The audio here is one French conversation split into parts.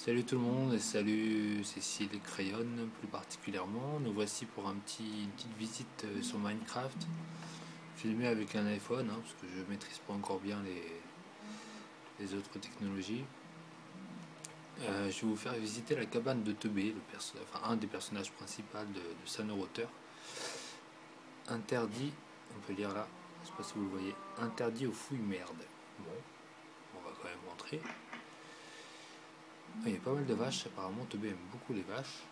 Salut tout le monde et salut Cécile et Crayonne plus particulièrement. Nous voici pour une petite visite sur Minecraft, filmée avec un iPhone, parce que je maîtrise pas encore bien les autres technologies. Je vais vous faire visiter la cabane de Teubé, un des personnages principaux de Sanoroteur. Interdit, on peut lire là, je sais pas si vous le voyez, interdit aux fouilles merde. Bon, on va quand même rentrer. Il y a pas mal de vaches, apparemment Teubé aime beaucoup les vaches.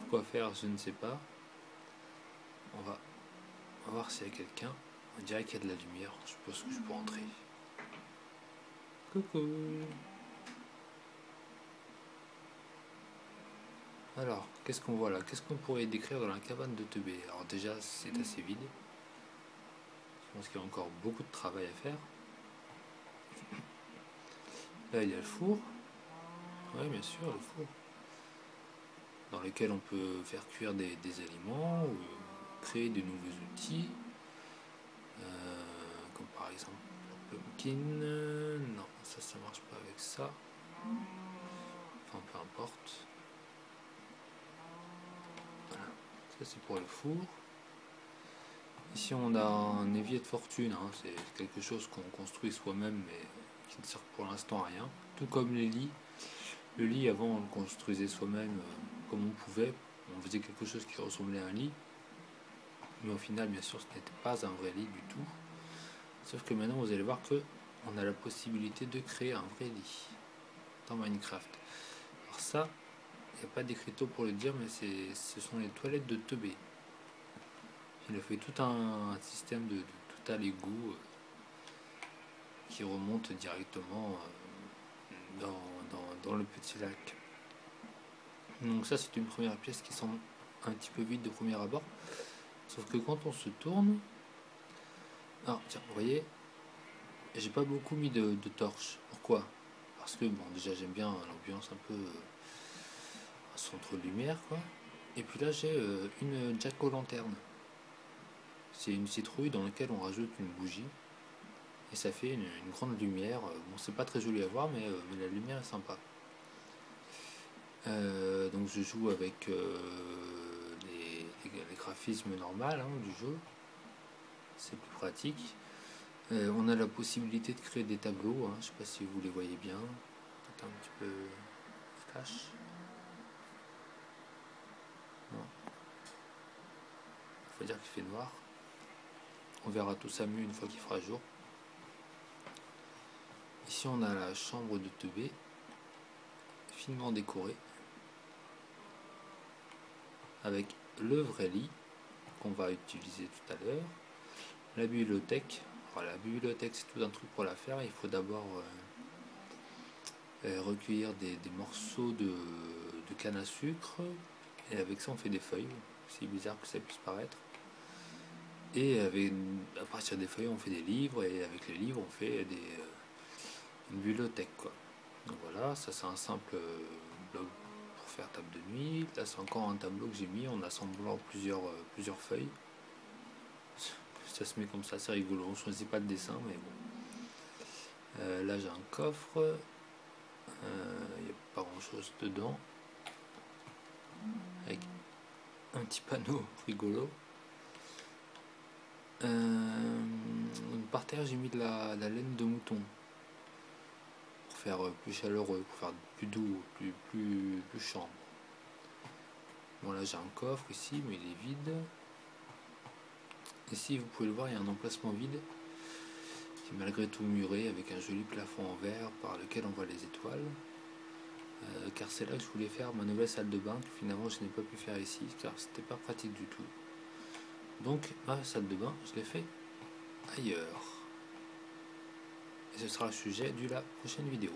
Quoi faire, je ne sais pas. On va voir s'il y a quelqu'un. On dirait qu'il y a de la lumière, je suppose que je peux entrer. Coucou. Alors, qu'est-ce qu'on voit là? Qu'est-ce qu'on pourrait décrire dans la cabane de Teubé? Alors déjà, c'est assez vide. Je pense qu'il y a encore beaucoup de travail à faire. Là, il y a le four. Oui, bien sûr, le four. Dans lequel on peut faire cuire des aliments ou créer de nouveaux outils. Comme par exemple le pumpkin. Non, ça marche pas avec ça. Enfin, peu importe. Voilà. Ça, c'est pour le four. Ici, on a un évier de fortune. C'est quelque chose qu'on construit soi-même, mais qui ne sert pour l'instant à rien. Tout comme les lits. Le lit, avant, on le construisait soi-même comme on pouvait. On faisait quelque chose qui ressemblait à un lit. Mais au final, bien sûr, ce n'était pas un vrai lit du tout. Sauf que maintenant, vous allez voir que on a la possibilité de créer un vrai lit dans Minecraft. Alors ça, il n'y a pas d'écriteau pour le dire, mais ce sont les toilettes de Teubé. Il a fait tout un système de tout à l'égout qui remonte directement dans le petit lac. Donc ça, c'est une première pièce qui semble un petit peu vide de premier abord. Sauf que quand on se tourne... Alors, tiens, vous voyez, j'ai pas beaucoup mis de torches. Pourquoi? Parce que, bon, déjà, j'aime bien l'ambiance un peu centre lumière, quoi. Et puis là, j'ai une jack-o'-lanterne. C'est une citrouille dans laquelle on rajoute une bougie. Et ça fait une grande lumière. Bon, c'est pas très joli à voir, mais la lumière est sympa. Donc je joue avec les graphismes normaux du jeu. C'est plus pratique. On a la possibilité de créer des tableaux. Je sais pas si vous les voyez bien. C'est un petit peu flash. Non. Il faut dire qu'il fait noir. On verra tout ça mieux une fois qu'il fera jour. Ici on a la chambre de Teubé, finement décorée, avec le vrai lit qu'on va utiliser tout à l'heure. La bibliothèque. Alors, la bibliothèque, c'est tout un truc pour la faire. Il faut d'abord recueillir des morceaux de canne à sucre, et avec ça on fait des feuilles. C'est bizarre que ça puisse paraître. Et à partir des feuilles on fait des livres, et avec les livres on fait une bibliothèque, quoi. Donc voilà, ça c'est un simple bloc pour faire table de nuit. Là c'est encore un tableau que j'ai mis en assemblant plusieurs feuilles. Ça se met comme ça, c'est rigolo. On choisit pas le dessin, mais bon. Là j'ai un coffre. Il n'y a pas grand chose dedans. Avec un petit panneau rigolo. Par terre j'ai mis de la laine de mouton pour faire plus chaleureux, pour faire plus doux, plus chambre. Bon, là j'ai un coffre ici, mais il est vide. Ici vous pouvez le voir, il y a un emplacement vide qui est malgré tout muré, avec un joli plafond en verre par lequel on voit les étoiles. Car c'est là que je voulais faire ma nouvelle salle de bain, que finalement je n'ai pas pu faire ici car c'était pas pratique du tout. Donc ma salle de bain, je l'ai fait ailleurs. Et ce sera le sujet de la prochaine vidéo.